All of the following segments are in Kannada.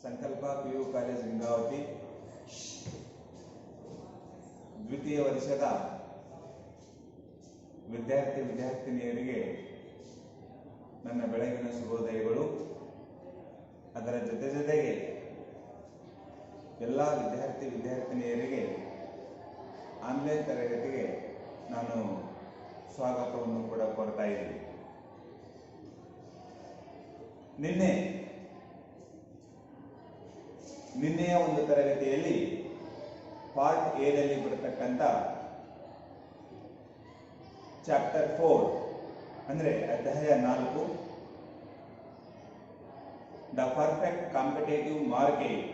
ಸಂಕಲ್ಪ PU ಕಾಲೇಜ್ ಗಂಗಾವತಿ ದ್ವಿತೀಯ ವರ್ಷದ ವಿದ್ಯಾರ್ಥಿನಿಯರಿಗೆ ನನ್ನ ಬೆಳಗಿನ ಶುಭೋದಯಗಳು. ಅದರ ಜೊತೆಗೆ ಎಲ್ಲ ವಿದ್ಯಾರ್ಥಿನಿಯರಿಗೆ ಆನ್ಲೈನ್ ತರಗತಿಗೆ ನಾನು ಸ್ವಾಗತವನ್ನು ಕೂಡ ಕೋರ್ತಾ ಇದ್ದೀನಿ. ನಿನ್ನೆಯ ಒಂದು ತರಗತಿಯಲ್ಲಿ ಪಾರ್ಟ್ ಎ ನಲ್ಲಿ ಬರತಕ್ಕಂತ ಚಾಪ್ಟರ್ 4 ಅಂದ್ರೆ ಅಧ್ಯಾಯ 4 ದ ಪರ್ಫೆಕ್ಟ್ ಕಾಂಪಿಟೇಟಿವ್ ಮಾರ್ಕೆಟ್,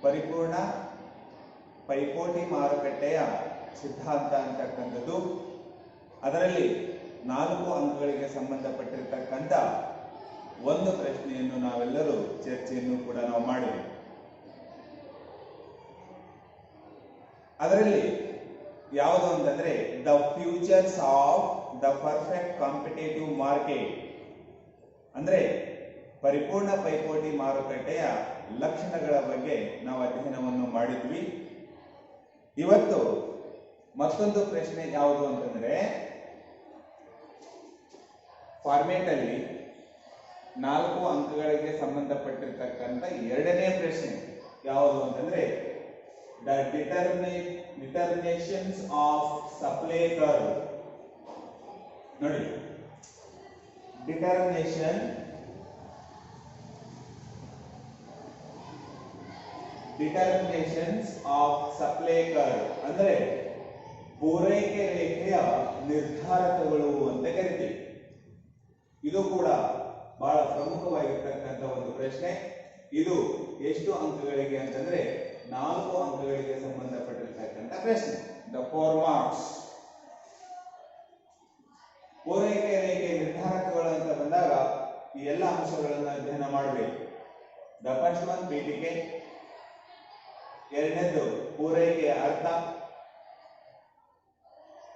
ಪರಿಪೂರ್ಣ ಪೈಪೋಟಿ ಮಾರುಕಟ್ಟೆಯ ಸಿದ್ಧಾಂತ ಅಂತಕ್ಕಂಥದ್ದು. ಅದರಲ್ಲಿ 4 ಅಂಕಗಳಿಗೆ ಸಂಬಂಧಪಟ್ಟಿರತಕ್ಕಂಥ ಒಂದು ಪ್ರಶ್ನೆಯನ್ನು ನಾವೆಲ್ಲರೂ ಚರ್ಚೆಯನ್ನು ಕೂಡ ನಾವು ಮಾಡಿದ್ವಿ. ಅದರಲ್ಲಿ ಯಾವುದು ಅಂತಂದ್ರೆ the futures of the perfect competitive market, ಅಂದ್ರೆ ಪರಿಪೂರ್ಣ ಪೈಪೋಟಿ ಮಾರುಕಟ್ಟೆಯ ಲಕ್ಷಣಗಳ ಬಗ್ಗೆ ನಾವು ಅಧ್ಯಯನವನ್ನು ಮಾಡಿದ್ವಿ. ಇವತ್ತು ಮತ್ತೊಂದು ಪ್ರಶ್ನೆ ಯಾವುದು ಅಂತಂದ್ರೆ ಫಾರ್ಮೇಟ್ ಅಲ್ಲಿ 4 ಅಂಕಗಳಿಗೆ ಸಂಬಂಧಪಟ್ಟಿರ್ತಕ್ಕಂಥ ಎರಡನೇ ಪ್ರಶ್ನೆ ಯಾವುದು ಅಂತಂದ್ರೆ the determinations of supply curve. ನೋಡಿ, ಡಿಟರ್ಮಿನೇಷನ್ಸ್ ಆಫ್ ಸಪ್ಲೈ ಕರ್ವ್ ಅಂದ್ರೆ ಪೂರೈಕೆ ರೇಖೆಯ ನಿರ್ಧಾರಕಗಳು ಅಂತ ಕರಿತೀವಿ. ಇದು ಕೂಡ ಬಹಳ ಪ್ರಮುಖವಾಗಿರ್ತಕ್ಕಂಥ ಒಂದು ಪ್ರಶ್ನೆ. ಇದು ಎಷ್ಟು ಅಂಕಗಳಿಗೆ ಅಂತಂದ್ರೆ 4 ಅಂಕಗಳಿಗೆ ಸಂಬಂಧಪಟ್ಟಿರ್ತಕ್ಕಂಥ ಪ್ರಶ್ನೆ. The 4 marks. ಪೂರೈಕೆ ರೇಖೆ ನಿರ್ಧಾರಕಗಳು ಅಂತ ಬಂದಾಗ ಈ ಎಲ್ಲ ಅಂಶಗಳನ್ನು ಅಧ್ಯಯನ ಮಾಡಬೇಕು. ದ ಫಸ್ಟ್ ಒನ್ ಪೀಠಿಕೆ, ಎರಡನೇದು ಪೂರೈಕೆಯ ಅರ್ಥ,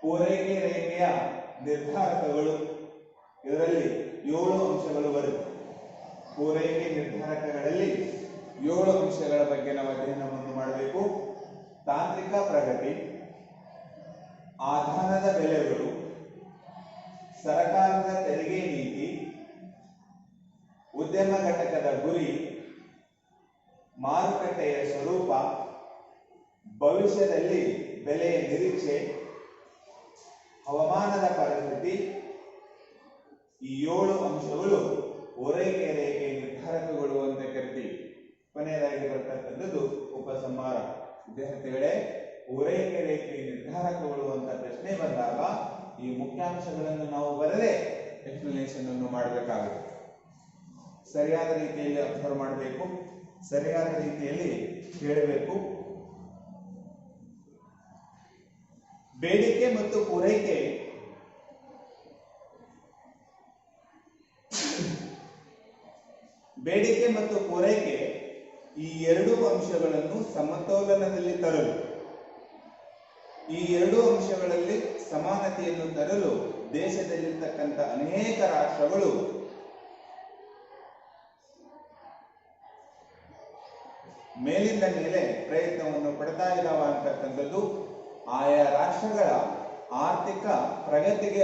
ಪೂರೈಕೆ ರೇಖೆಯ ನಿರ್ಧಾರಕಗಳು. ಇದರಲ್ಲಿ 7 ಅಂಶಗಳು ಬರುತ್ತೆ. ಪೂರೈಕೆ ನಿರ್ಧಾರಕಗಳಲ್ಲಿ 7 ಅಂಶಗಳ ಬಗ್ಗೆ ನಾವು ಅಧ್ಯಯನವನ್ನು ಮಾಡಬೇಕು. ತಾಂತ್ರಿಕ ಪ್ರಗತಿ, ಆಧಾರದ ಬೆಲೆಗಳು, ಸರ್ಕಾರದ ತೆರಿಗೆ ನೀತಿ, ಉದ್ಯಮ ಘಟಕದ ಗುರಿ, ಮಾರುಕಟ್ಟೆಯ ಸ್ವರೂಪ, ಭವಿಷ್ಯದಲ್ಲಿ ಬೆಲೆಯ ನಿರೀಕ್ಷೆ, ಹವಾಮಾನದ ಪರಿಸ್ಥಿತಿ. ಈ 7 ಅಂಶಗಳು ಪೂರೈಕೆ ರೇಖೆ ನಿರ್ಧಾರಕಗಳು ಅಂತ ಕರಿತೀವಿ. ಕೊನೆಯದಾಗಿ ಬರ್ತಕ್ಕಂಥದ್ದು ಉಪಸಂಹಾರ. ವಿದ್ಯಾರ್ಥಿಗಳೇ, ಪೂರೈಕೆ ರೇಖೆ ನಿರ್ಧಾರಕಗಳು ಅಂತ ಪ್ರಶ್ನೆ ಬಂದಾಗ ಈ ಮುಖ್ಯಾಂಶಗಳನ್ನು ನಾವು ಬರದೆ ಎಕ್ಸ್ಪ್ಲನೇಷನ್ ಅನ್ನು ಮಾಡಬೇಕಾಗುತ್ತೆ. ಸರಿಯಾದ ರೀತಿಯಲ್ಲಿ ಅಬ್ಸರ್ವ್ ಮಾಡಬೇಕು, ಸರಿಯಾದ ರೀತಿಯಲ್ಲಿ ಕೇಳಬೇಕು. ಬೇಡಿಕೆ ಮತ್ತು ಪೂರೈಕೆ ಈ 2 ಅಂಶಗಳನ್ನು ಸಮತೋಲನದಲ್ಲಿ ತರಲು, ಈ 2 ಅಂಶಗಳಲ್ಲಿ ಸಮಾನತೆಯನ್ನು ತರಲು ದೇಶದಲ್ಲಿರ್ತಕ್ಕಂಥ ಅನೇಕ ರಾಷ್ಟ್ರಗಳು ಮೇಲಿಂದ ಮೇಲೆ ಪ್ರಯತ್ನವನ್ನು ಪಡ್ತಾ ಇದ್ದಾವ ಅಂತಕ್ಕಂಥದ್ದು. ಆಯಾ ರಾಷ್ಟ್ರಗಳ ಆರ್ಥಿಕ ಪ್ರಗತಿಗೆ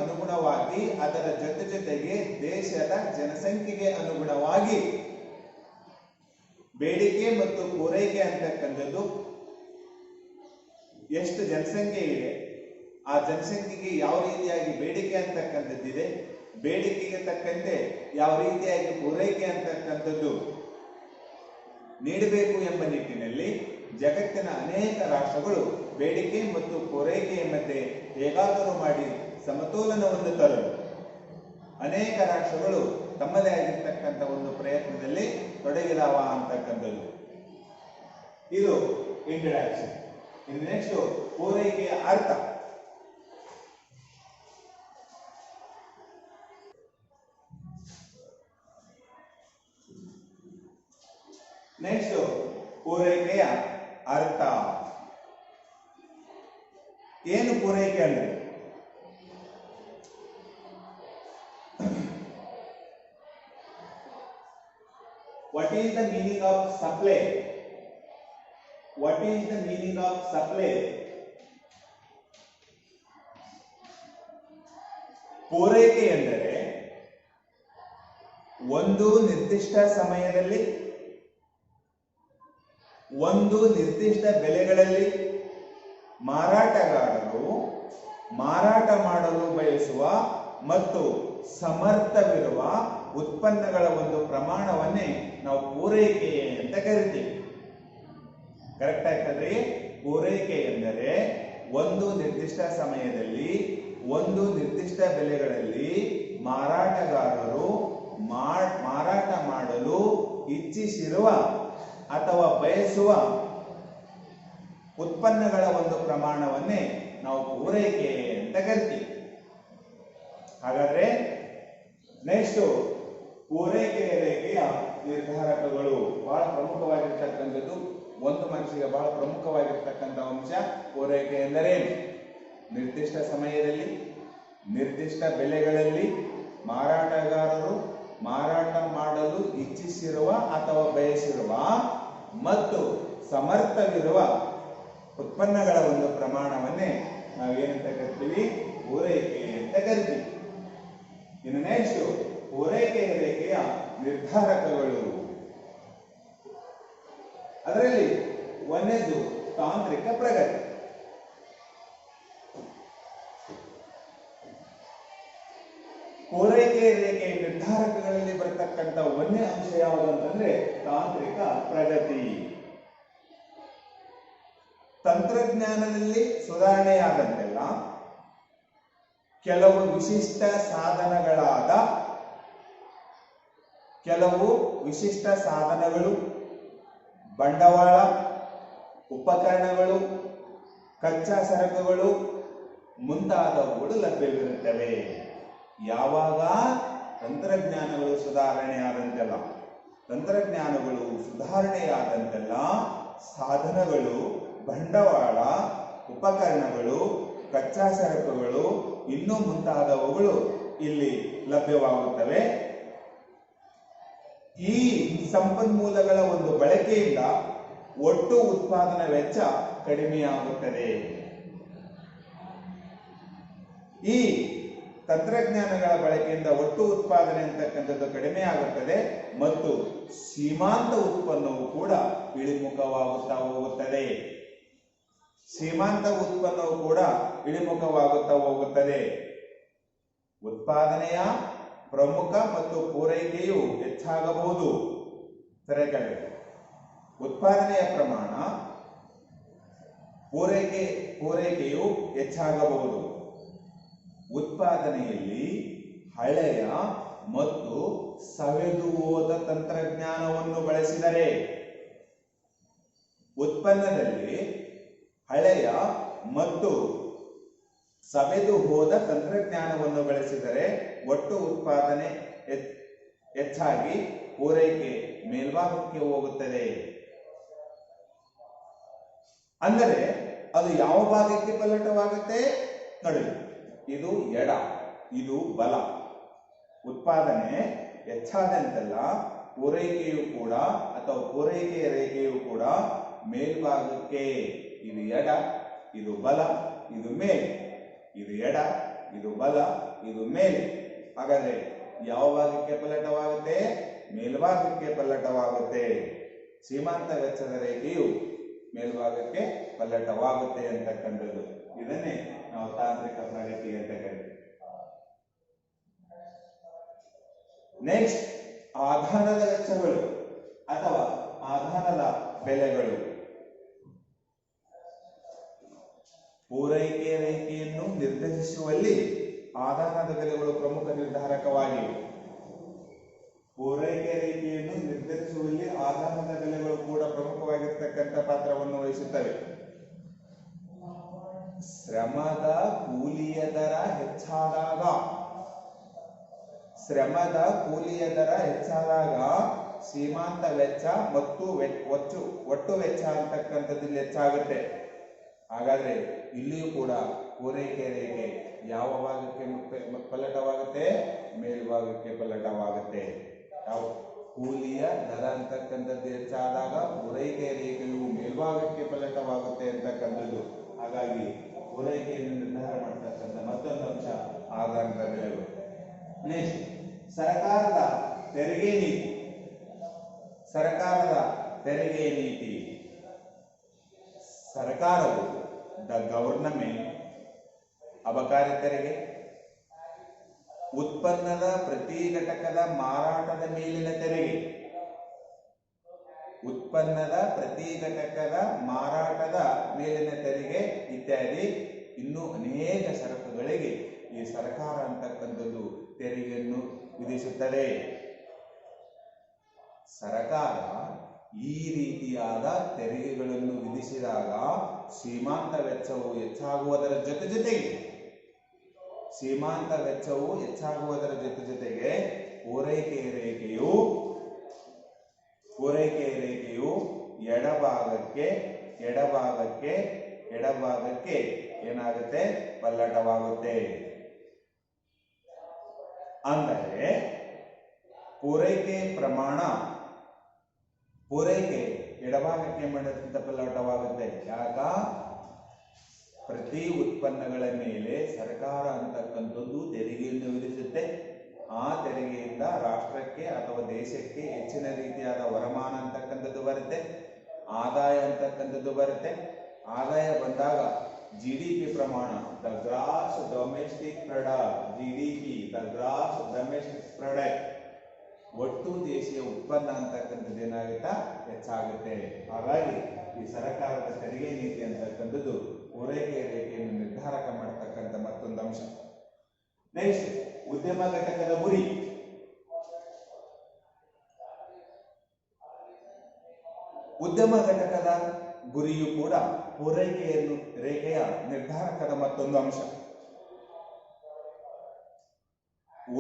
ಅನುಗುಣವಾಗಿ, ಅದರ ಜೊತೆಗೆ ದೇಶದ ಜನಸಂಖ್ಯೆಗೆ ಅನುಗುಣವಾಗಿ ಬೇಡಿಕೆ ಮತ್ತು ಪೂರೈಕೆ ಅಂತಕ್ಕಂಥದ್ದು ಎಷ್ಟು ಜನಸಂಖ್ಯೆ ಇದೆ, ಆ ಜನಸಂಖ್ಯೆಗೆ ಯಾವ ರೀತಿಯಾಗಿ ಬೇಡಿಕೆ ಅಂತಕ್ಕಂಥದ್ದಿದೆ, ಬೇಡಿಕೆಗೆ ತಕ್ಕಂತೆ ಯಾವ ರೀತಿಯಾಗಿ ಪೂರೈಕೆ ಅಂತಕ್ಕಂಥದ್ದು ನೀಡಬೇಕು ಎಂಬ ನಿಟ್ಟಿನಲ್ಲಿ ಜಗತ್ತಿನ ಅನೇಕ ರಾಷ್ಟ್ರಗಳು ಬೇಡಿಕೆ ಮತ್ತು ಪೂರೈಕೆಯ ಮಧ್ಯೆ ಹೇಗಾದರೂ ಮಾಡಿ ಸಮತೋಲನವನ್ನು ತರಲು ಅನೇಕ ರಾಷ್ಟ್ರಗಳು ತಮ್ಮದೇ ಆಗಿರ್ತಕ್ಕಂಥ ಒಂದು ಪ್ರಯತ್ನದಲ್ಲಿ ತೊಡಗಿದಾವ ಅಂತಕ್ಕಂಥದ್ದು. ಇದು ಇಂಟ್ರಡಕ್ಷನ್. ಇನ್ನು ನೆಕ್ಸ್ಟ್ ಪೂರೈಕೆಯ ಅರ್ಥ. ನೆಕ್ಸ್ಟ್ ಪೂರೈಕೆಯ ಅರ್ಥ ಏನು? ಪೂರೈಕೆ ಅಂದ್ರೆ what is the meaning of supply? What is the meaning of supply? ಪೂರೈಕೆ ಎಂದರೆ ಒಂದು ನಿರ್ದಿಷ್ಟ ಸಮಯದಲ್ಲಿ ಒಂದು ನಿರ್ದಿಷ್ಟ ಬೆಲೆಗಳಲ್ಲಿ ಮಾರಾಟಗಾರರು ಮಾರಾಟ ಮಾಡಲು ಬಯಸುವ ಮತ್ತು ಸಮರ್ಥವಿರುವ ಉತ್ಪನ್ನಗಳ ಒಂದು ಪ್ರಮಾಣವನ್ನೇ ನಾವು ಪೂರೈಕೆ ಅಂತ ಕರಿತೀವಿ. ಕರೆಕ್ಟ್ ಆಗ್ತದ್ರಿ? ಪೂರೈಕೆ ಎಂದರೆ ಒಂದು ನಿರ್ದಿಷ್ಟ ಸಮಯದಲ್ಲಿ ಒಂದು ನಿರ್ದಿಷ್ಟ ಬೆಲೆಗಳಲ್ಲಿ ಮಾರಾಟಗಾರರು ಮಾರಾಟ ಮಾಡಲು ಇಚ್ಛಿಸಿರುವ ಅಥವಾ ಬಯಸುವ ಉತ್ಪನ್ನಗಳ ಒಂದು ಪ್ರಮಾಣವನ್ನೇ ನಾವು ಪೂರೈಕೆ ಅಂತ ಕರಿತೀವಿ. ಹಾಗಾದ್ರೆ ನೆಕ್ಸ್ಟ್ ಪೂರೈಕೆ ರೇಖೆಯ ನಿರ್ಧಾರಕಗಳು ಬಹಳ ಪ್ರಮುಖವಾಗಿರ್ತಕ್ಕಂಥದ್ದು. ಒಂದು ಮನಸ್ಸಿಗೆ ಬಹಳ ಪ್ರಮುಖವಾಗಿರ್ತಕ್ಕಂಥ ಅಂಶ ಪೂರೈಕೆ ಎಂದರೇನು? ನಿರ್ದಿಷ್ಟ ಸಮಯದಲ್ಲಿ ನಿರ್ದಿಷ್ಟ ಬೆಲೆಗಳಲ್ಲಿ ಮಾರಾಟಗಾರರು ಮಾರಾಟ ಮಾಡಲು ಇಚ್ಛಿಸಿರುವ ಅಥವಾ ಬಯಸಿರುವ ಮತ್ತು ಸಮರ್ಥವಿರುವ ಉತ್ಪನ್ನಗಳ ಒಂದು ಪ್ರಮಾಣವನ್ನೇ ನಾವೇನಂತ ಕರಿತೀವಿ? ಪೂರೈಕೆ ಅಂತ ಕರಿತೀವಿ. ಇನ್ನು ನೆಕ್ಸ್ಟ್ ಪೂರೈಕೆ ರೇಖೆಯ ನಿರ್ಧಾರಕಗಳು. ಅದರಲ್ಲಿ ಒಂದನೇದು ತಾಂತ್ರಿಕ ಪ್ರಗತಿ. ಪೂರೈಕೆ ರೇಖೆಯ ನಿರ್ಧಾರಕಗಳಲ್ಲಿ ಬರತಕ್ಕಂಥ ಒಂದನೇ ಅಂಶ ಯಾವುದು ಅಂತಂದ್ರೆ ತಾಂತ್ರಿಕ ಪ್ರಗತಿ. ತಂತ್ರಜ್ಞಾನದಲ್ಲಿ ಸುಧಾರಣೆಯಾದಂತೆಲ್ಲ ಕೆಲವು ವಿಶಿಷ್ಟ ಸಾಧನಗಳು, ಬಂಡವಾಳ, ಉಪಕರಣಗಳು, ಕಚ್ಚಾ ಸರಕುಗಳು ಮುಂತಾದವುಗಳು ಲಭ್ಯವಿರುತ್ತವೆ. ಯಾವಾಗ ತಂತ್ರಜ್ಞಾನಗಳು ಸುಧಾರಣೆಯಾದಂತೆಲ್ಲ ಸಾಧನಗಳು, ಬಂಡವಾಳ, ಉಪಕರಣಗಳು, ಕಚ್ಚಾ ಸರಕುಗಳು ಇನ್ನೂ ಮುಂತಾದವುಗಳು ಇಲ್ಲಿ ಲಭ್ಯವಾಗುತ್ತವೆ. ಈ ಸಂಪನ್ಮೂಲಗಳ ಒಂದು ಬಳಕೆಯಿಂದ ಒಟ್ಟು ಉತ್ಪಾದನಾ ವೆಚ್ಚ ಕಡಿಮೆಯಾಗುತ್ತದೆ. ಈ ತಂತ್ರಜ್ಞಾನಗಳ ಬಳಕೆಯಿಂದ ಒಟ್ಟು ಉತ್ಪಾದನೆ ಅಂತಕ್ಕಂಥದ್ದು ಕಡಿಮೆ ಆಗುತ್ತದೆ ಮತ್ತು ಸೀಮಾಂತ ಉತ್ಪನ್ನವು ಕೂಡ ಇಳಿಮುಖವಾಗುತ್ತಾ ಹೋಗುತ್ತದೆ. ಉತ್ಪಾದನೆಯ ಪ್ರಮುಖ ಮತ್ತು ಪೂರೈಕೆಯು ಹೆಚ್ಚಾಗಬಹುದು. ಸರಿಯಾಗಿ ಉತ್ಪಾದನೆಯ ಪ್ರಮಾಣ, ಪೂರೈಕೆಯು ಹೆಚ್ಚಾಗಬಹುದು. ಉತ್ಪಾದನೆಯಲ್ಲಿ ಹಳೆಯ ಮತ್ತು ಸವೆದು ಹೋದ ತಂತ್ರಜ್ಞಾನವನ್ನು ಬಳಸಿದರೆ, ಉತ್ಪನ್ನದಲ್ಲಿ ಹಳೆಯ ಮತ್ತು ಸವೆದು ಹೋದ ತಂತ್ರಜ್ಞಾನವನ್ನು ಬಳಸಿದರೆ ಒಟ್ಟು ಉತ್ಪಾದನೆ ಹೆಚ್ಚಾಗಿ ಪೂರೈಕೆ ಮೇಲ್ಭಾಗಕ್ಕೆ ಹೋಗುತ್ತದೆ. ಅಂದರೆ ಅದು ಯಾವ ಭಾಗಕ್ಕೆ ಪಲ್ಲಟವಾಗುತ್ತೆ ನೋಡಿ. ಇದು ಎಡ, ಇದು ಬಲ. ಉತ್ಪಾದನೆ ಹೆಚ್ಚಾದಂತೆಲ್ಲ ಪೂರೈಕೆಯು ಕೂಡ ಅಥವಾ ಪೂರೈಕೆಯ ರೇಖೆಯು ಕೂಡ ಮೇಲ್ಭಾಗಕ್ಕೆ. ಇದು ಎಡ, ಇದು ಬಲ, ಇದು ಮೇಲೆ. ಇದು ಎಡ, ಇದು ಬಲ, ಇದು ಮೇಲೆ. ಹಾಗಾದ್ರೆ ಯಾವ ಭಾಗಕ್ಕೆ ಪಲ್ಲಟವಾಗುತ್ತೆ? ಮೇಲ್ಭಾಗಕ್ಕೆ ಪಲ್ಲಟವಾಗುತ್ತೆ. ಸೀಮಾಂತ ವೆಚ್ಚದ ರೇಖೆಯು ಮೇಲ್ಭಾಗಕ್ಕೆ ಪಲ್ಲಟವಾಗುತ್ತೆ ಅಂತಕ್ಕಂಥದ್ದು. ಇದನ್ನೇ ನಾವು ತಾಂತ್ರಿಕ ಪ್ರಗತಿ ಅಂತ ಕರಿತೀವಿ. ನೆಕ್ಸ್ಟ್ ಆಧಾರದ ವೆಚ್ಚಗಳು ಅಥವಾ ಆಧಾರದ ಬೆಲೆಗಳು. ಪೂರೈಕೆ ರೇಖೆಯನ್ನು ನಿರ್ದೇಶಿಸುವಲ್ಲಿ ಆಧಾರದ ಬೆಲೆಗಳು ಪ್ರಮುಖ ನಿರ್ಧಾರಕವಾಗಿವೆ. ಪೂರೈಕೆ ರೇಖೆಯನ್ನು ನಿರ್ಧರಿಸುವಲ್ಲಿ ಆಧಾರದ ಬೆಲೆಗಳು ಕೂಡ ಪ್ರಮುಖವಾಗಿರ್ತಕ್ಕಂಥ ಪಾತ್ರವನ್ನು ವಹಿಸುತ್ತವೆ. ಶ್ರಮದ ಕೂಲಿಯ ದರ ಹೆಚ್ಚಾದಾಗ ಸೀಮಾಂತ ವೆಚ್ಚ ಮತ್ತು ಒಟ್ಟು ವೆಚ್ಚ ಅಂತಕ್ಕಂಥದ್ದು ಹೆಚ್ಚಾಗುತ್ತೆ. ಹಾಗಾದ್ರೆ ಇಲ್ಲಿಯೂ ಕೂಡ ಪೂರೈಕೆ ರೇಖೆ ಯಾವ ಭಾಗಕ್ಕೆ ಪಲ್ಲಟವಾಗುತ್ತೆ? ಮೇಲ್ಭಾಗಕ್ಕೆ ಪಲ್ಲಟವಾಗುತ್ತೆ. ಕೂಲಿಯ ದರ ಅಂತಕ್ಕಂಥದ್ದು ಹೆಚ್ಚಾದಾಗ ಪೂರೈಕೆ ರೇಖೆಯು ಮೇಲ್ಭಾಗಕ್ಕೆ ಪಲ್ಲಟವಾಗುತ್ತೆ ಅಂತಕ್ಕಂಥದ್ದು. ಹಾಗಾಗಿ ಪೂರೈಕೆಯನ್ನು ನಿರ್ಧಾರ ಮಾಡ್ತಕ್ಕಂಥ ಮತ್ತೊಂದು ಅಂಶ ಆಧಾರಿತ ಬೆಲೆಗಳು. ನೆಕ್ಸ್ಟ್, ಸರ್ಕಾರದ ತೆರಿಗೆ ನೀತಿ. ಸರ್ಕಾರದ ತೆರಿಗೆ ನೀತಿ. ಸರ್ಕಾರವು ದ ಗವರ್ನಮೆಂಟ್ ಅಬಕಾರಿ ತೆರಿಗೆ, ಉತ್ಪನ್ನದ ಪ್ರತಿ ಘಟಕದ ಮಾರಾಟದ ಮೇಲಿನ ತೆರಿಗೆ, ಉತ್ಪನ್ನದ ಪ್ರತಿ ಘಟಕದ ಮಾರಾಟದ ಮೇಲಿನ ತೆರಿಗೆ ಇತ್ಯಾದಿ ಇನ್ನೂ ಅನೇಕ ಸರಕುಗಳಿಗೆ ಈ ಸರ್ಕಾರ ಅಂತಕ್ಕಂಥದ್ದು ತೆರಿಗೆಯನ್ನು ವಿಧಿಸುತ್ತದೆ. ಸರ್ಕಾರ ಈ ರೀತಿಯಾದ ತೆರಿಗೆಗಳನ್ನು ವಿಧಿಸಿದಾಗ ಸೀಮಾಂತ ವೆಚ್ಚವು ಹೆಚ್ಚಾಗುವುದರ ಜೊತೆಗೆ ಪೂರೈಕೆ ರೇಖೆಯು ಎಡಭಾಗಕ್ಕೆ ಏನಾಗುತ್ತೆ? ಪಲ್ಲಟವಾಗುತ್ತೆ. ಅಂದರೆ ಪೂರೈಕೆ ಎಡಭಾಗಕ್ಕೆ ಪಲ್ಲಟವಾಗುತ್ತೆ. ಯಾಕ? ಪ್ರತಿ ಉತ್ಪನ್ನಗಳ ಮೇಲೆ ಸರ್ಕಾರ ಅಂತಕ್ಕಂಥದ್ದು ತೆರಿಗೆಯನ್ನು ವಿಧಿಸುತ್ತೆ. ಆ ತೆರಿಗೆಯಿಂದ ರಾಷ್ಟ್ರಕ್ಕೆ ಅಥವಾ ದೇಶಕ್ಕೆ ಹೆಚ್ಚಿನ ರೀತಿಯಾದ ವರಮಾನ ಅಂತಕ್ಕಂಥದ್ದು ಬರುತ್ತೆ, ಆದಾಯ ಅಂತಕ್ಕಂಥದ್ದು ಬರುತ್ತೆ. ಆದಾಯ ಬಂದಾಗ GDP ಪ್ರಮಾಣ, the gross domestic product, GDP, the gross domestic product, ಒಟ್ಟು ದೇಶೀಯ ಉತ್ಪನ್ನ ಅಂತಕ್ಕಂಥದ್ದು ಏನಾಗುತ್ತಾ? ಹೆಚ್ಚಾಗುತ್ತೆ. ಹಾಗಾಗಿ ಈ ಸರ್ಕಾರದ ತೆರಿಗೆ ನೀತಿ ಅಂತಕ್ಕಂಥದ್ದು ಪೂರೈಕೆ ರೇಖೆಯನ್ನು ನಿರ್ಧಾರಕ ಮಾಡತಕ್ಕಂಥ ಮತ್ತೊಂದು ಅಂಶ. ನೆಕ್ಸ್ಟ್, ಉದ್ಯಮ ಘಟಕದ ಗುರಿ. ಉದ್ಯಮ ಘಟಕದ ಗುರಿಯು ಕೂಡ ಪೂರೈಕೆಯನ್ನು ರೇಖೆಯ ನಿರ್ಧಾರಕದ ಮತ್ತೊಂದು ಅಂಶ.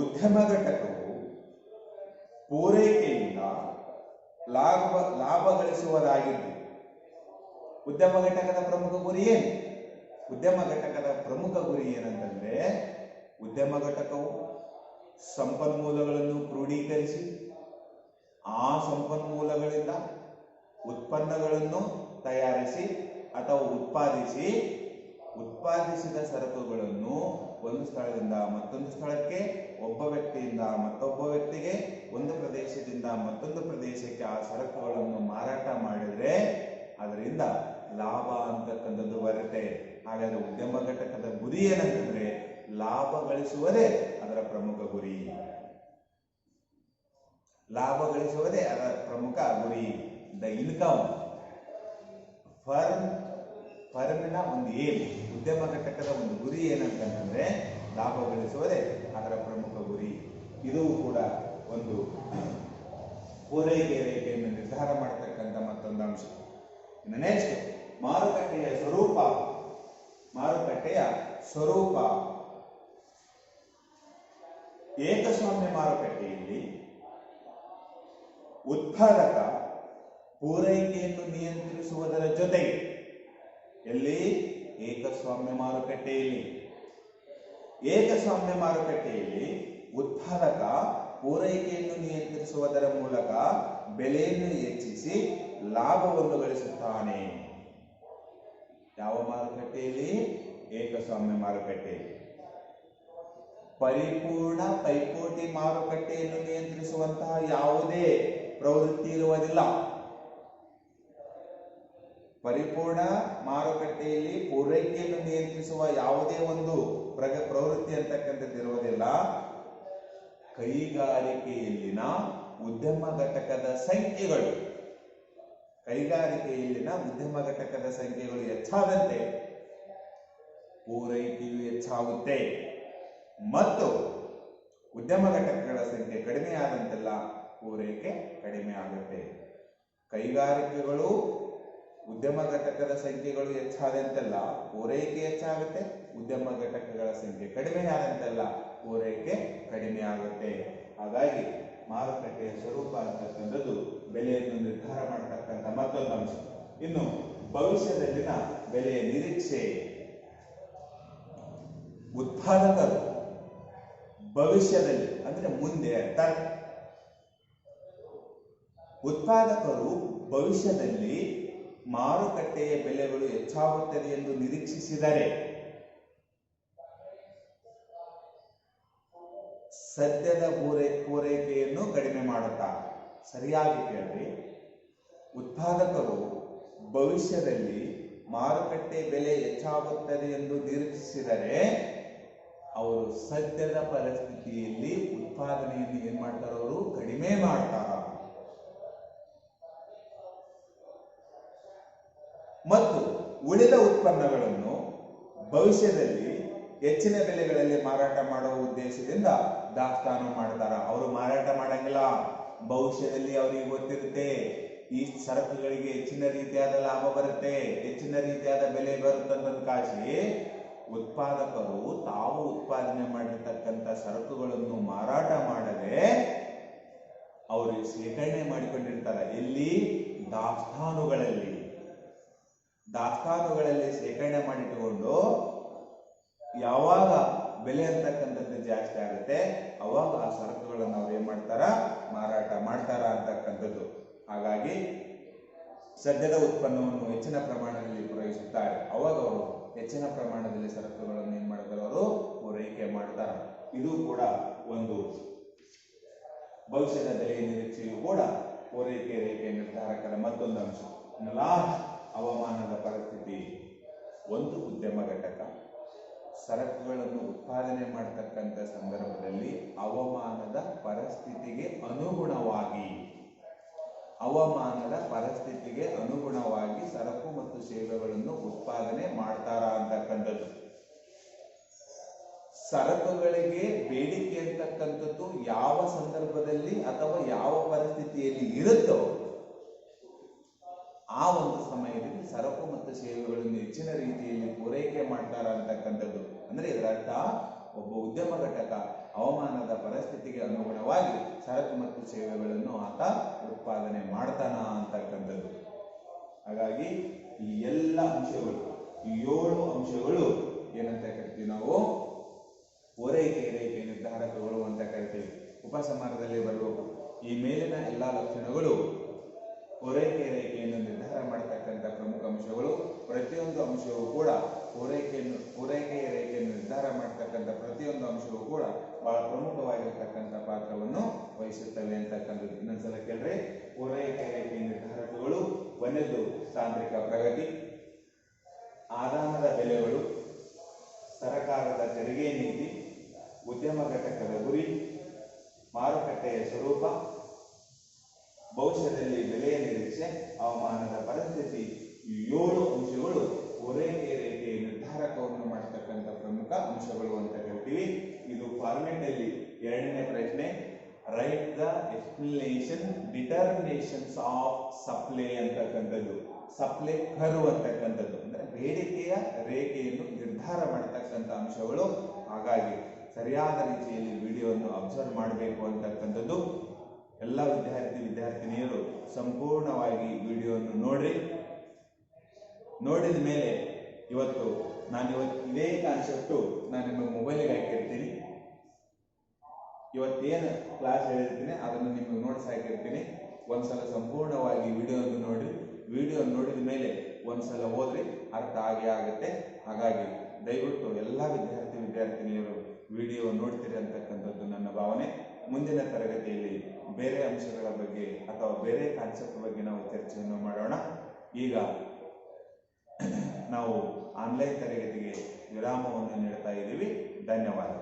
ಉದ್ಯಮ ಘಟಕವು ಪೂರೈಕೆಯಿಂದ ಲಾಭ ಗಳಿಸುವುದಾಗಿದ್ದು, ಉದ್ಯಮ ಘಟಕದ ಪ್ರಮುಖ ಗುರಿ ಏನು? ಉದ್ಯಮ ಘಟಕದ ಪ್ರಮುಖ ಗುರಿ ಏನಂತಂದ್ರೆ, ಉದ್ಯಮ ಘಟಕವು ಸಂಪನ್ಮೂಲಗಳನ್ನು ಕ್ರೋಢೀಕರಿಸಿ ಆ ಸಂಪನ್ಮೂಲಗಳಿಂದ ಉತ್ಪನ್ನಗಳನ್ನು ತಯಾರಿಸಿ ಅಥವಾ ಉತ್ಪಾದಿಸಿದ ಸರಕುಗಳನ್ನು ಒಂದು ಸ್ಥಳದಿಂದ ಮತ್ತೊಂದು ಸ್ಥಳಕ್ಕೆ, ಒಬ್ಬ ವ್ಯಕ್ತಿಯಿಂದ ಮತ್ತೊಬ್ಬ ವ್ಯಕ್ತಿಗೆ, ಒಂದು ಪ್ರದೇಶದಿಂದ ಮತ್ತೊಂದು ಪ್ರದೇಶಕ್ಕೆ ಆ ಸರಕುಗಳನ್ನು ಮಾರಾಟ ಮಾಡಿದ್ರೆ ಅದರಿಂದ ಲಾಭ ಅಂತಕ್ಕಂಥದ್ದು ಬರುತ್ತೆ. ಹಾಗಾದ್ರೆ ಉದ್ಯಮ ಘಟಕದ ಗುರಿ ಏನಂತಂದ್ರೆ ಲಾಭ ಗಳಿಸುವುದೇ ಅದರ ಪ್ರಮುಖ ಗುರಿ. ದ ಇನ್ಕಮ್ ಫರ್ಮಿನ ಒಂದು ಏಮ್, ಉದ್ಯಮ ಘಟಕದ ಒಂದು ಗುರಿ ಏನಂತಂದ್ರೆ ಲಾಭ ಗಳಿಸುವುದೇ ಅದರ ಪ್ರಮುಖ ಗುರಿ. ಇದು ಕೂಡ ಒಂದು ಪೂರೈಕೆ ರೇಖೆಯನ್ನು ನಿರ್ಧಾರ ಮಾಡತಕ್ಕಂಥ ಮತ್ತೊಂದು ಅಂಶ. ನೆಕ್ಸ್ಟ್, ಮಾರುಕಟ್ಟೆಯ ಸ್ವರೂಪ. ಏಕಸ್ವಾಮ್ಯ ಮಾರುಕಟ್ಟೆಯಲ್ಲಿ ಉತ್ಪಾದಕ ಪೂರೈಕೆಯನ್ನು ನಿಯಂತ್ರಿಸುವುದರ ಜೊತೆಗೆ, ಏಕಸ್ವಾಮ್ಯ ಮಾರುಕಟ್ಟೆಯಲ್ಲಿ ಉತ್ಪಾದಕ ಪೂರೈಕೆಯನ್ನು ನಿಯಂತ್ರಿಸುವುದರ ಮೂಲಕ ಬೆಲೆಯನ್ನು ಹೆಚ್ಚಿಸಿ ಲಾಭವನ್ನು ಗಳಿಸುತ್ತಾನೆ. ಯಾವ ಮಾರುಕಟ್ಟೆಯಲ್ಲಿ? ಏಕಸ್ವಾಮ್ಯ ಮಾರುಕಟ್ಟೆಯಲ್ಲಿ. ಪರಿಪೂರ್ಣ ಪೈಪೋಟಿ ಮಾರುಕಟ್ಟೆಯನ್ನು ನಿಯಂತ್ರಿಸುವಂತಹ ಯಾವುದೇ ಪ್ರವೃತ್ತಿ ಇರುವುದಿಲ್ಲ. ಪರಿಪೂರ್ಣ ಮಾರುಕಟ್ಟೆಯಲ್ಲಿ ಪೂರೈಕೆಯನ್ನು ನಿಯಂತ್ರಿಸುವ ಯಾವುದೇ ಒಂದು ಪ್ರವೃತ್ತಿ ಅಂತಕ್ಕಂಥದ್ದು ಇರುವುದಿಲ್ಲ. ಕೈಗಾರಿಕೆಯಲ್ಲಿನ ಉದ್ಯಮ ಘಟಕದ ಸಂಖ್ಯೆಗಳು ಹೆಚ್ಚಾದಂತೆ ಪೂರೈಕೆಯು ಹೆಚ್ಚಾಗುತ್ತೆ ಮತ್ತು ಉದ್ಯಮ ಘಟಕಗಳ ಸಂಖ್ಯೆ ಕಡಿಮೆ ಆದಂತೆಲ್ಲ ಪೂರೈಕೆ ಕಡಿಮೆ ಆಗುತ್ತೆ. ಕೈಗಾರಿಕೆಗಳು ಉದ್ಯಮ ಘಟಕದ ಸಂಖ್ಯೆಗಳು ಹೆಚ್ಚಾದಂತೆಲ್ಲ ಪೂರೈಕೆ ಹೆಚ್ಚಾಗುತ್ತೆ, ಉದ್ಯಮ ಘಟಕಗಳ ಸಂಖ್ಯೆ ಕಡಿಮೆ ಆದಂತೆಲ್ಲ ಪೂರೈಕೆ ಕಡಿಮೆ ಆಗುತ್ತೆ. ಹಾಗಾಗಿ ಮಾರುಕಟ್ಟೆಯ ಸ್ವರೂಪ ಅಂತಕ್ಕಂಥದ್ದು ಬೆಲೆಯನ್ನು ನಿರ್ಧಾರ ಮಾಡತಕ್ಕಂಥ ಮತ್ತೊಂದು ಅಂಶ. ಇನ್ನು ಭವಿಷ್ಯದಲ್ಲಿನ ಬೆಲೆಯ ನಿರೀಕ್ಷೆ. ಉತ್ಪಾದಕರು ಭವಿಷ್ಯದಲ್ಲಿ ಅಂದ್ರೆ ಮುಂದೆ ಉತ್ಪಾದಕರು ಭವಿಷ್ಯದಲ್ಲಿ ಮಾರುಕಟ್ಟೆಯ ಬೆಲೆಗಳು ಹೆಚ್ಚಾಗುತ್ತದೆ ಎಂದು ನಿರೀಕ್ಷಿಸಿದರೆ ಸದ್ಯದ ಪೂರೈಕೆಯನ್ನು ಕಡಿಮೆ ಮಾಡುತ್ತಾರೆ. ಸರಿಯಾಗಿ ಕೇಳಿ. ಉತ್ಪಾದಕರು ಭವಿಷ್ಯದಲ್ಲಿ ಮಾರುಕಟ್ಟೆ ಬೆಲೆ ಹೆಚ್ಚಾಗುತ್ತದೆ ಎಂದು ನಿರೀಕ್ಷಿಸಿದರೆ ಅವರು ಸದ್ಯದ ಪರಿಸ್ಥಿತಿಯಲ್ಲಿ ಉತ್ಪಾದನೆಯನ್ನು ಏನ್ ಮಾಡ್ತಾರ, ಅವರು ಕಡಿಮೆ ಮಾಡ್ತಾರ. ಮತ್ತು ಉಳಿದ ಉತ್ಪನ್ನಗಳನ್ನು ಭವಿಷ್ಯದಲ್ಲಿ ಹೆಚ್ಚಿನ ಬೆಲೆಗಳಲ್ಲಿ ಮಾರಾಟ ಮಾಡುವ ಉದ್ದೇಶದಿಂದ ದಾಸ್ತಾನು ಮಾಡ್ತಾರ. ಅವರು ಮಾರಾಟ ಮಾಡಂಗಿಲ್ಲ. ಭವಿಷ್ಯದಲ್ಲಿ ಅವರಿಗೆ ಗೊತ್ತಿರುತ್ತೆ ಈ ಸರಕುಗಳಿಗೆ ಹೆಚ್ಚಿನ ರೀತಿಯಾದ ಲಾಭ ಬರುತ್ತೆ, ಹೆಚ್ಚಿನ ರೀತಿಯಾದ ಬೆಲೆ ಬರುತ್ತಂತ ಕಾಶಿ ಉತ್ಪಾದಕರು ತಾವು ಉತ್ಪಾದನೆ ಮಾಡಿರ್ತಕ್ಕಂಥ ಸರಕುಗಳನ್ನು ಮಾರಾಟ ಮಾಡದೆ ಅವರು ಶೇಖರಣೆ ಮಾಡಿಕೊಂಡಿರ್ತಾರೆ. ಎಲ್ಲಿ? ದಾಸ್ತಾನುಗಳಲ್ಲಿ ಶೇಖರಣೆ ಮಾಡಿಟ್ಟುಕೊಂಡು ಯಾವಾಗ ಬೆಲೆ ಅಂತಕ್ಕಂಥದ್ದು ಜಾಸ್ತಿ ಆಗುತ್ತೆ ಅವಾಗ ಆ ಸರಕುಗಳನ್ನು ಅವ್ರು ಏನ್ ಮಾಡ್ತಾರ, ಮಾರಾಟ ಮಾಡ್ತಾರ ಅಂತಕ್ಕಂಥದ್ದು. ಹಾಗಾಗಿ ಸದ್ಯದ ಉತ್ಪನ್ನವನ್ನು ಹೆಚ್ಚಿನ ಪ್ರಮಾಣದಲ್ಲಿ ಪೂರೈಸುತ್ತಾರೆ. ಅವಾಗ ಅವರು ಹೆಚ್ಚಿನ ಪ್ರಮಾಣದಲ್ಲಿ ಸರಕುಗಳನ್ನು ಏನ್ ಮಾಡ್ತಾರೆ, ಅವರು ಪೂರೈಕೆ ಮಾಡ್ತಾರೆ. ಇದು ಕೂಡ ಒಂದು ಭವಿಷ್ಯದ ಬೆಲೆಯ ನಿರೀಕ್ಷೆಯು ಕೂಡ ಪೂರೈಕೆ ರೇಖೆ ನಿರ್ಧಾರಕರ ಮತ್ತೊಂದು ಅಂಶ. ಹವಾಮಾನದ ಪರಿಸ್ಥಿತಿ. ಒಂದು ಉದ್ಯಮ ಘಟಕ ಸರಕುಗಳನ್ನು ಉತ್ಪಾದನೆ ಮಾಡತಕ್ಕಂಥ ಸಂದರ್ಭದಲ್ಲಿ ಹವಾಮಾನದ ಪರಿಸ್ಥಿತಿಗೆ ಅನುಗುಣವಾಗಿ ಸರಕು ಮತ್ತು ಸೇವೆಗಳನ್ನು ಉತ್ಪಾದನೆ ಮಾಡ್ತಾರ ಅಂತಕ್ಕಂಥದ್ದು. ಸರಕುಗಳಿಗೆ ಬೇಡಿಕೆ ಅಂತಕ್ಕಂಥದ್ದು ಯಾವ ಸಂದರ್ಭದಲ್ಲಿ ಅಥವಾ ಯಾವ ಪರಿಸ್ಥಿತಿಯಲ್ಲಿ ಇರುತ್ತೋ ಆ ಒಂದು ಸಮಯದಲ್ಲಿ ಸರಕು ಮತ್ತು ಸೇವೆಗಳನ್ನು ಹೆಚ್ಚಿನ ರೀತಿಯಲ್ಲಿ ಪೂರೈಕೆ ಮಾಡ್ತಾರ ಅಂತಕ್ಕಂಥದ್ದು. ಅಂದ್ರೆ ಇದರರ್ಥ ಒಬ್ಬ ಉದ್ಯಮ ಘಟಕ ಹವಾಮಾನದ ಪರಿಸ್ಥಿತಿಗೆ ಅನುಗುಣವಾಗಿ ಸರಕು ಮತ್ತು ಸೇವೆಗಳನ್ನು ಆತ ಉತ್ಪಾದನೆ ಮಾಡ್ತಾನ ಅಂತಕ್ಕಂಥದ್ದು. ಹಾಗಾಗಿ ಈ ಎಲ್ಲ ಅಂಶಗಳು, ಈ 7 ಅಂಶಗಳು ಏನಂತ ಕರಿತೀವಿ ನಾವು, ಪೂರೈಕೆ ರೇಖೆ ನಿರ್ಧಾರಕಗಳು ಅಂತ ಕರಿತೀವಿ. ಉಪಸಂಹಾರದಲ್ಲಿ ಬರಬೇಕು. ಈ ಮೇಲಿನ ಎಲ್ಲಾ ಲಕ್ಷಣಗಳು ಪೂರೈಕೆ ರೇಖೆಯನ್ನು ನಿರ್ಧಾರ ಮಾಡತಕ್ಕಂಥ ಪ್ರಮುಖ ಅಂಶಗಳು. ಪ್ರತಿಯೊಂದು ಅಂಶವೂ ಕೂಡ ಪೂರೈಕೆ ರೇಖೆಯನ್ನು ನಿರ್ಧಾರ ಮಾಡತಕ್ಕಂಥ ಪ್ರತಿಯೊಂದು ಅಂಶವೂ ಕೂಡ ಬಹಳ ಪ್ರಮುಖವಾಗಿರ್ತಕ್ಕಂಥ ಪಾತ್ರವನ್ನು ವಹಿಸುತ್ತವೆ ಅಂತಕ್ಕಂಥದ್ದು. ಇನ್ನೊಂದ್ಸಲ ಕೇಳ್ರಿ. ಪೂರೈಕೆ ರೇಖೆ ನಿರ್ಧಾರಕಗಳು: ಒಂದನೇದು ತಾಂತ್ರಿಕ ಪ್ರಗತಿ, ಆದಾನದ ಬೆಲೆಗಳು, ಸರಕಾರದ ತೆರಿಗೆ ನೀತಿ, ಉದ್ಯಮ ಘಟಕದ ಗುರಿ, ಮಾರುಕಟ್ಟೆಯ ಸ್ವರೂಪ, ಭವಿಷ್ಯದಲ್ಲಿ ಬೆಲೆಯ ನಿರೀಕ್ಷೆ, ಹವಾಮಾನದ ಪರಿಸ್ಥಿತಿ. ಈ 7 ಅಂಶಗಳು ಪೂರೈಕೆ ರೇಖೆಯ ನಿರ್ಧಾರಕವನ್ನು ಮಾಡತಕ್ಕಂಥ ಪ್ರಮುಖ ಅಂಶಗಳು ಅಂತ ಕರಿತೀವಿ. ಇದು ಫಾರ್ಮೆಟ್ ಅಲ್ಲಿ 2ನೇ ಪ್ರಶ್ನೆ. Right the explanation determinations of supply ಅಂತಕ್ಕಂಥದ್ದು. ಸಪ್ಲೈ ಕರ್ವ್ ಅಂತಕ್ಕಂಥದ್ದು ಅಂದ್ರೆ ಬೇಡಿಕೆಯ ರೇಖೆಯನ್ನು ನಿರ್ಧಾರ ಮಾಡತಕ್ಕಂಥ ಅಂಶಗಳು. ಹಾಗಾಗಿ ಸರಿಯಾದ ರೀತಿಯಲ್ಲಿ ವಿಡಿಯೋವನ್ನು ಅಬ್ಸರ್ವ್ ಮಾಡಬೇಕು ಅಂತಕ್ಕಂಥದ್ದು. ಎಲ್ಲ ವಿದ್ಯಾರ್ಥಿನಿಯರು ಸಂಪೂರ್ಣವಾಗಿ ವಿಡಿಯೋವನ್ನು ನೋಡಿದ ಮೇಲೆ ಇವತ್ತು ಇದೇ ಕಾನ್ಸೆಪ್ಟು ನಾನು ನಿಮ್ಮ ಮೊಬೈಲಿಗೆ ಹಾಕಿರ್ತೀನಿ. ಇವತ್ತೇನು ಕ್ಲಾಸ್ ಹೇಳಿರ್ತೀನಿ ಅದನ್ನು ನಿಮಗೆ ನೋಟ್ಸ್ ಹಾಕಿರ್ತೀನಿ. ಒಂದ್ಸಲ ಸಂಪೂರ್ಣವಾಗಿ ವಿಡಿಯೋವನ್ನು ನೋಡ್ರಿ. ವಿಡಿಯೋ ನೋಡಿದ ಮೇಲೆ ಒಂದ್ಸಲ ಓದ್ರಿ, ಅರ್ಥ ಆಗುತ್ತೆ. ಹಾಗಾಗಿ ದಯವಿಟ್ಟು ಎಲ್ಲ ವಿದ್ಯಾರ್ಥಿನಿಯರು ವಿಡಿಯೋ ನೋಡ್ತೀರಿ ಅಂತಕ್ಕಂಥದ್ದು ನನ್ನ ಭಾವನೆ. ಮುಂದಿನ ತರಗತಿಯಲ್ಲಿ ಬೇರೆ ಅಂಶಗಳ ಬಗ್ಗೆ ಅಥವಾ ಬೇರೆ ಕಾನ್ಸೆಪ್ಟ್ ಬಗ್ಗೆ ನಾವು ಚರ್ಚೆಯನ್ನು ಮಾಡೋಣ. ಈಗ ನಾವು ಆನ್ಲೈನ್ ತರಗತಿಗೆ ವಿರಾಮವನ್ನು ನೀಡ್ತಾ ಇದ್ದೀವಿ. ಧನ್ಯವಾದ.